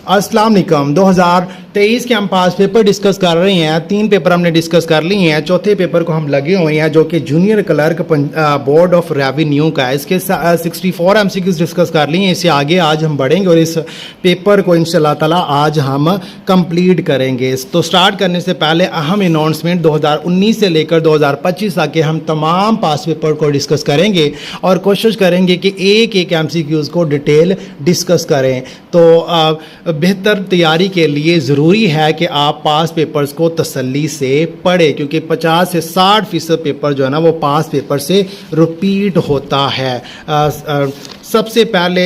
अस्सलाम वालेकुम। 2023 के हम पास पेपर डिस्कस कर रहे हैं। 3 पेपर हमने डिस्कस कर लिए हैं। चौथे पेपर को हम लगे हुए हैं जो कि junior clerk board of revenue का है। इसके 64 एमसीक्यूज डिस्कस कर लिए हैं। इससे आगे आज हम बढ़ेंगे और इस पेपर को इंशाल्लाह ताला आज हम कंप्लीट करेंगे। तो स्टार्ट करने से पहले अहम अनाउंसमेंट, 2019 से लेकर 2025 तक के हम तमाम पास पेपर को डिस्कस करेंगे और कोशिश करेंगे कि एक एक एमसीक्यूज को डिटेल डिस्कस करें। तो बेहतर तैयारी के लिए ज़रूरी है कि आप पास पेपर्स को तसल्ली से पढ़ें, क्योंकि 50 से 60% पेपर जो है ना वो पास पेपर से रिपीट होता है। सबसे पहले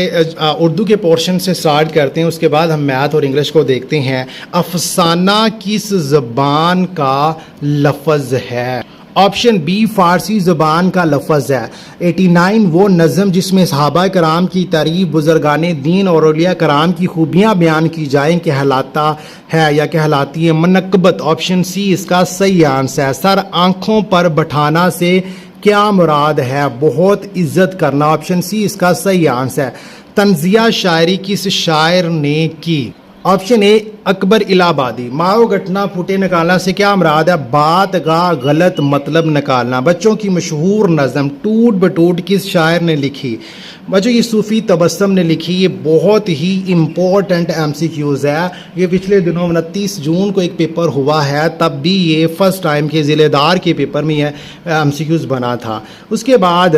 उर्दू के पोर्शन से स्टार्ट करते हैं, उसके बाद हम मैथ और इंग्लिश को देखते हैं। अफसाना किस ज़बान का लफ्ज़ है? ऑप्शन बी फ़ारसी ज़बान का लफ्ज़ है। 89 वो नज़म जिसमें सहाबा कराम की तारीफ़, बुज़ुर्गाने दीन और औलिया कराम की खूबियाँ बयान की जाएँ कहलाता है या कहलाती है मनक़बत। ऑप्शन सी इसका सही आंसर है। सर आँखों पर बैठाना से क्या मुराद है? बहुत इज्जत करना। ऑप्शन सी इसका सही आंसर है। तंज़िया शायरी किस शायर ने की? ऑप्शन ए अकबर इलाहाबादी। माओ घटना फुटे निकालना से क्या मुराद है? बात का गलत मतलब निकालना। बच्चों की मशहूर नज़म टूट बटूट किस शायर ने लिखी? बच्चों ये सूफ़ी तबस्सुम ने लिखी। ये बहुत ही इम्पोर्टेंट एमसीक्यूज़ है। ये पिछले दिनों 29 जून को एक पेपर हुआ है, तब भी ये फर्स्ट टाइम के ज़िलेदार के पेपर में ये एमसीक्यूज़ बना था। उसके बाद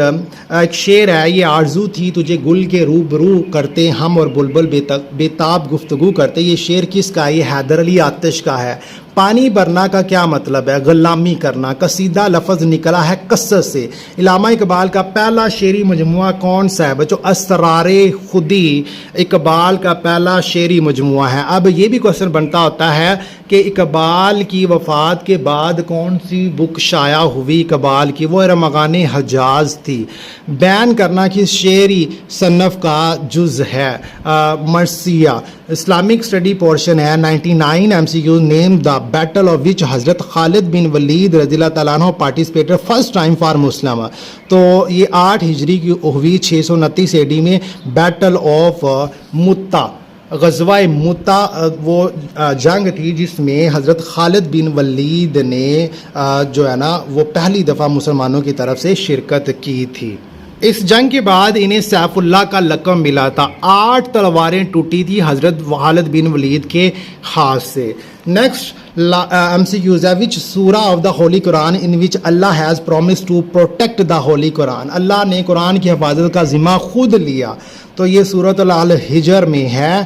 एक शेर है, ये आरजू थी तुझे गुल के रूबरू करते हम और बुलबुल बेताब गुफ्तगू करते। ये शेर किसका? ये हैदर अली आतिश का है। पानी भरना का क्या मतलब है? गुलामी करना। कसीदा लफ्ज़ निकला है कसस से। इलामा इकबाल का पहला शेरी मजमुआ कौन सा है? बच्चों असरारे खुदी इकबाल का पहला शेरी मजमुआ है। अब ये भी क्वेश्चन बनता होता है कि इकबाल की वफ़ात के बाद कौन सी बुक शाया हुई इकबाल की? वो रमगान हजाज थी। बैन करना किस शेरी सन्नफ़ का जुज़ है? मरसिया। इस्लामिक स्टडी पोर्शन है। 99 MCQ name the battle of which हज़रत खालिद बिन वलीद रज़ियल्लाहु तआला अन्हु participated first time for Muslim. तो ये 8 हिजरी की हुई 629 AD में बैटल ऑफ मुत्ता, ग़ज़वा मुत्ता वो जंग थी जिसमें हज़रत खालिद बिन वलीद ने जो है ना वो पहली दफ़ा मुसलमानों की तरफ से शिरकत की थी। इस जंग के बाद इन्हें सैफुल्लाह का लक़ब मिला था। 8 तलवारें टूटी थी हज़रत खालिद बिन वलीद के हाथ से। नेक्स्ट MCQs है, विच सूरा of the holy Quran in which Allah has promise to protect the holy Quran? अल्लाह ने कुरान की हिफाजत का ज़िम्मा खुद लिया। तो ये सूरत अल हिजर में है।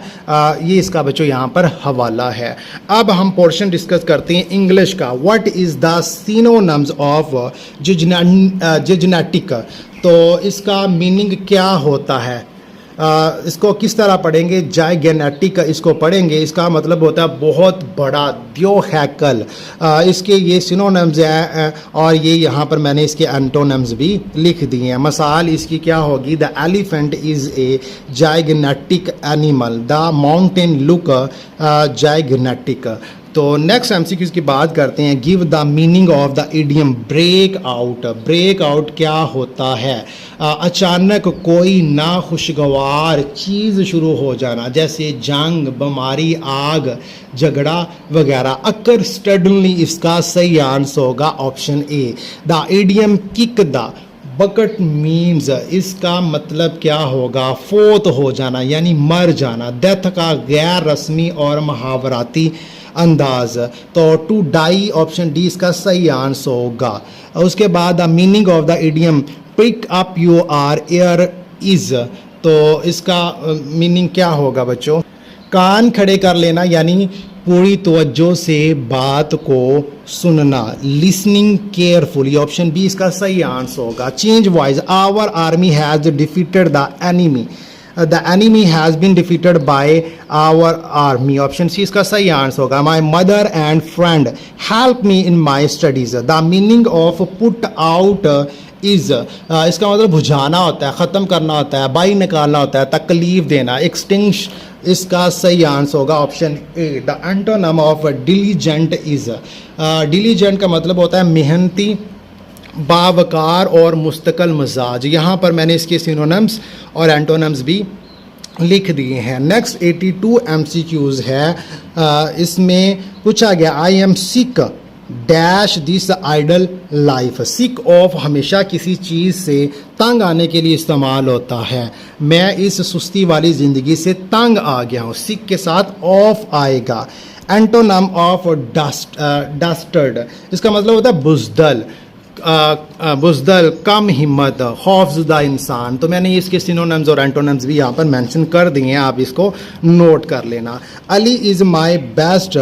ये इसका बच्चों यहाँ पर हवाला है। अब हम पोर्शन डिस्कस करते हैं इंग्लिश का। What is the synonyms of gigantic? तो इसका मीनिंग क्या होता है? इसको किस तरह पढ़ेंगे? जाइगेनेटिक इसको पढ़ेंगे। इसका मतलब होता है बहुत बड़ा, दियोहैकल। इसके ये सिनोनिम्स हैं और ये यहाँ पर मैंने इसके एंटोनिम्स भी लिख दिए हैं। मिसाल इसकी क्या होगी? The elephant is a gigantic animal. The mountain look gigantic. तो नेक्स्ट एमसीक्यूज़ की बात करते हैं। Give the meaning of the idiom break out. Break out क्या होता है? अचानक कोई नाखुशगवार चीज़ शुरू हो जाना, जैसे जंग, बीमारी, आग, झगड़ा वगैरह। अकर सडनली इसका सही आंसर होगा option A. The idiom kick the bucket means, इसका मतलब क्या होगा? फोत हो जाना यानी मर जाना। डेथ का गैर रस्मी और मुहावराती अंदाज। तो टू डाई ऑप्शन डी इसका सही आंसर होगा। उसके बाद the meaning of the idiom pick up your ears. तो इसका मीनिंग क्या होगा बच्चों? कान खड़े कर लेना यानी पूरी तवज्जो से बात को सुनना। लिसनिंग केयरफुली ऑप्शन बी इसका सही आंसर होगा। Change voice our army has defeated the enemy. The enemy has been defeated by our army. Option C इसका सही आंसर होगा। My mother and friend help me in my studies. The meaning of put out is, इसका मतलब बुझाना होता है, ख़त्म करना होता है, बाई निकालना होता है, तकलीफ देना। एक्सटिंक्श इसका सही आंसर होगा option A. The antonym of diligent is. Diligent का मतलब होता है मेहनती, बावकार और मुस्तकिल मिजाज। यहाँ पर मैंने इसके सिनोनिम्स और एंटोनिम्स भी लिख दिए हैं। नेक्स्ट 82 MCQs है। इसमें पूछा गया I am sick dash this idle life. Sick of हमेशा किसी चीज़ से तंग आने के लिए इस्तेमाल होता है। मैं इस सुस्ती वाली ज़िंदगी से तंग आ गया हूँ। सिक के साथ ऑफ आएगा। एंटोनम ऑफ डस्टर्ड, इसका मतलब होता है बुज़दल। बुज़दल, कम हिम्मत, खौफज़दा इंसान। तो मैंने इसके सिनोनिम्स और एंटोनिम्स भी यहाँ पर मेंशन कर दिए हैं, आप इसको नोट कर लेना। Ali is my best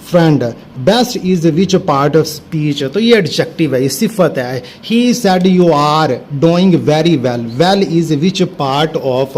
friend. Best is which part of speech, तो ये एडजेक्टिव है, ये सिफत है। He said you are doing very well. Well is which part of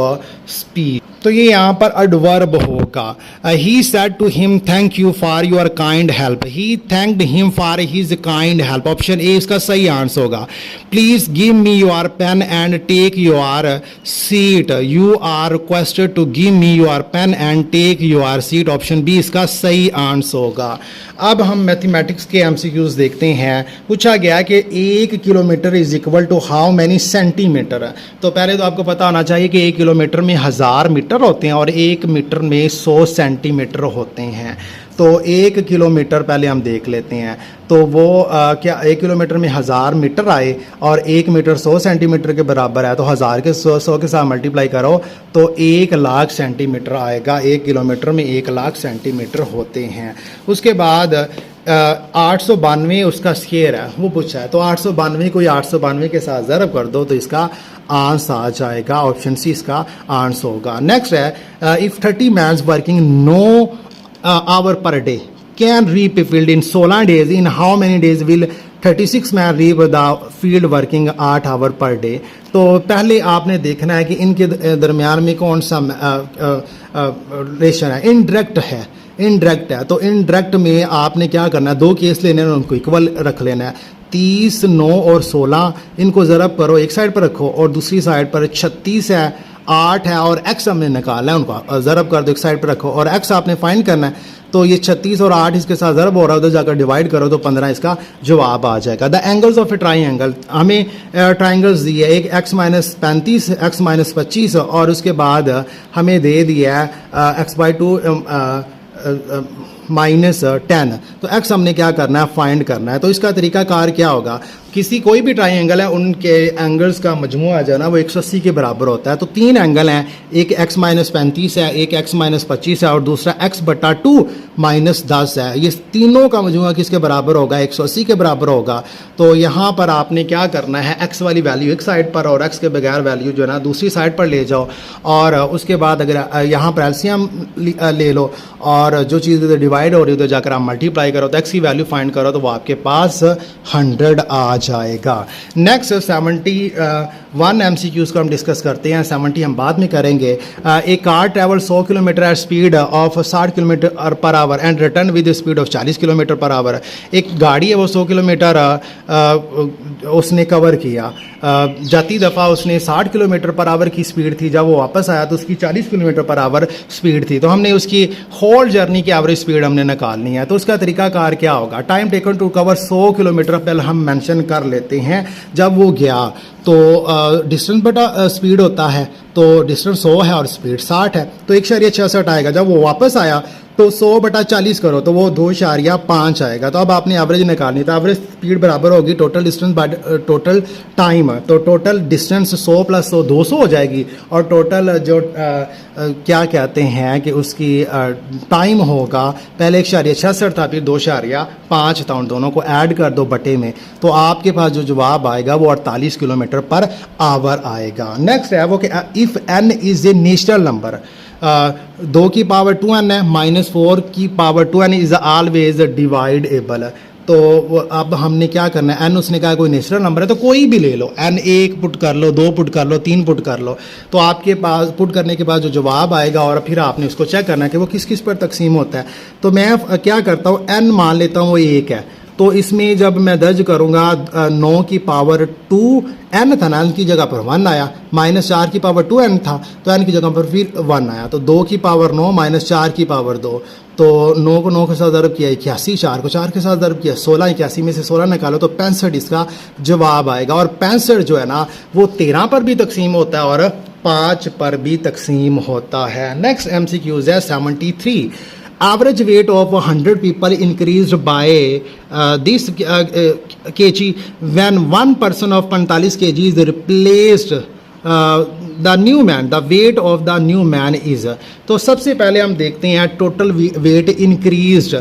speech, तो ये यहाँ पर एडवर्ब होगा। He said to him thank you for your kind help. He thanked him for his kind help. Option A इसका सही answer होगा। Please give me your pen and take your seat. You are requested to give me your pen and take your seat. Option B इसका सही answer होगा। अब हम mathematics के MCQs देखते हैं। पूछा गया कि 1 kilometre is equal to how many centimetre. तो पहले तो आपको पता होना चाहिए कि 1 किलोमीटर में 1000 मीटर होते हैं और 1 मीटर में 100 सेंटीमीटर होते हैं। तो 1 किलोमीटर पहले हम देख लेते हैं। तो वो क्या 1 किलोमीटर में 1000 मीटर आए और 1 मीटर 100 सेंटीमीटर के बराबर है, तो 1000 के 100 के साथ मल्टीप्लाई करो तो 1 लाख सेंटीमीटर आएगा। 1 किलोमीटर में 1 लाख सेंटीमीटर होते हैं। उसके बाद 892 उसका स्क्वायर है, वो पूछा है। तो 892 को 892 के साथ ज़रब कर दो तो इसका आंसर आ जाएगा। ऑप्शन सी इसका आंसर होगा। नेक्स्ट है if 30 mans working 9 hour per day can reap a field in 16 days, in how many days will 36 man reap the field working 8 hour per day. तो पहले आपने देखना है कि इनके दरमियान में कौन सा रिलेशन है। इनडायरेक्ट है, इनडायरेक्ट है। तो इनडायरेक्ट में आपने क्या करना है, 2 केस लेने हैं, उनको इक्वल रख लेना है। 30, 9 और 16 इनको ज़रब करो, एक साइड पर रखो और दूसरी साइड पर 36 है, 8 है और x हमने निकाला है, उनको ज़रब कर दो, एक साइड पर रखो और x आपने फाइंड करना है। तो ये 36 और 8 इसके साथ ज़रब हो रहा है, उधर जाकर डिवाइड करो तो 15 इसका जवाब आ जाएगा। The angles of A triangle, हमें ट्राइंगल्स दिए, एक x माइनस 35, x माइनस 25 और उसके बाद हमें दे दिया है x/2 -10। तो x हमने क्या करना है, फाइंड करना है। तो इसका तरीकाकार क्या होगा, किसी कोई भी ट्राइंगल है उनके एंगल्स का मजमूआ जो है ना वो 180 के बराबर होता है। तो 3 एंगल हैं, एक x माइनस 35 है, एक x माइनस 25 है और दूसरा x/2 माइनस 10 है। ये तीनों का मजमूआ किसके बराबर होगा, 180 के बराबर होगा। तो यहाँ पर आपने क्या करना है, x वाली वैल्यू एक साइड पर और x के बगैर वैल्यू जो है ना दूसरी साइड पर ले जाओ और उसके बाद अगर यहाँ पर एलसीएम ले लो और जो चीज़ इधर डिवाइड हो रही है उधर जाकर आप मल्टीप्लाई करो तो x की वैल्यू फाइंड करो तो वो आपके पास 100 आ जाएगा। नेक्स्ट 71 MCQs को हम डिस्कस करते हैं। 70 हम बाद में करेंगे। एक car travel 100 kilometre at speed of 60 kilometre per hour and return with speed of 40 kilometre per hour. एक गाड़ी है वो 100 किलोमीटर उसने कवर किया, जाती दफ़ा उसने 60 किलोमीटर पर आवर की स्पीड थी, जब वो वापस आया तो उसकी 40 किलोमीटर पर आवर स्पीड थी। तो हमने उसकी होल जर्नी की एवरेज स्पीड हमने निकालनी है। तो उसका तरीकाकार क्या होगा, time taken to cover 100 kilometre पहले हम मेंशन कर लेते हैं। जब वो गया तो डिस्टेंस बटा स्पीड होता है, तो डिस्टेंस 100 है और स्पीड 60 है, तो 1.66 आएगा। जब वो वापस आया तो 100/40 करो तो वो 2.5 आएगा। तो अब आपने एवरेज निकालनी, तो एवरेज स्पीड बराबर होगी total distance by total time. तो टोटल डिस्टेंस 100 + 100 200 हो जाएगी और टोटल जो क्या कहते हैं कि उसकी टाइम होगा, पहले 1.66 था फिर 2.5 था, उन दोनों को ऐड कर दो बटे में तो आपके पास जो जवाब आएगा वो 48 किलोमीटर पर आवर आएगा। नेक्स्ट है वो कि if n is a natural number, 2 की पावर 2n है, -4 की power 2n is always dividable. तो अब हमने क्या करना है, n उसने कहा कोई नेचुरल नंबर है तो कोई भी ले लो, n 1 पुट कर लो, 2 पुट कर लो, 3 पुट कर लो, तो आपके पास पुट करने के बाद जो जवाब आएगा और फिर आपने उसको चेक करना है कि वो किस किस पर तकसीम होता है। तो मैं क्या करता हूँ, n मान लेता हूँ वो 1 है, तो इसमें जब मैं दर्ज करूँगा 9 की पावर 2n था ना, n की जगह पर 1 आया, -4 की पावर 2n था तो n की जगह पर फिर 1 आया, तो 2 की पावर 9 -4 की पावर 2, तो 9 को 9 के साथ ज़रब किया 81, 4 को 4 के साथ ज़रब किया 16, 81 में से 16 निकालो तो 65 इसका जवाब आएगा। और 65 जो है ना वो 13 पर भी तकसीम होता है और 5 पर भी तकसीम होता है। नेक्स्ट MCQs है 73। Average weight of 100 people increase by this kg when one person of 45 kg is replaced the new man, the weight of the new man is. तो सबसे पहले हम देखते हैं टोटल वेट इंक्रीज्ड।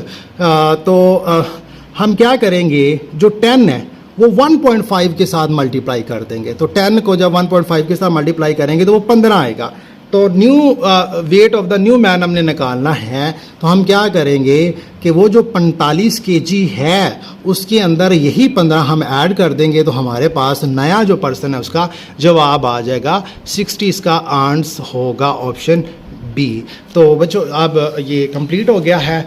हम क्या करेंगे, जो 10 है वो 1.5 के साथ मल्टीप्लाई कर देंगे। तो 10 को जब 1.5 के साथ मल्टीप्लाई करेंगे तो वो 15 आएगा। तो new weight of the new man हमने निकालना है, तो हम क्या करेंगे कि वो जो 45 kg है उसके अंदर यही 15 हम ऐड कर देंगे, तो हमारे पास नया जो पर्सन है उसका जवाब आ जाएगा 60। इसका आंसर होगा ऑप्शन बी। तो बच्चों अब ये कंप्लीट हो गया है।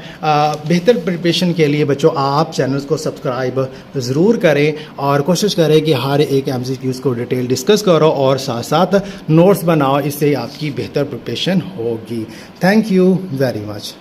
बेहतर प्रिपरेशन के लिए बच्चों आप चैनल्स को सब्सक्राइब ज़रूर करें और कोशिश करें कि हर एक MCQs को डिटेल डिस्कस करो और साथ साथ नोट्स बनाओ, इससे आपकी बेहतर प्रिपरेशन होगी। Thank you very much.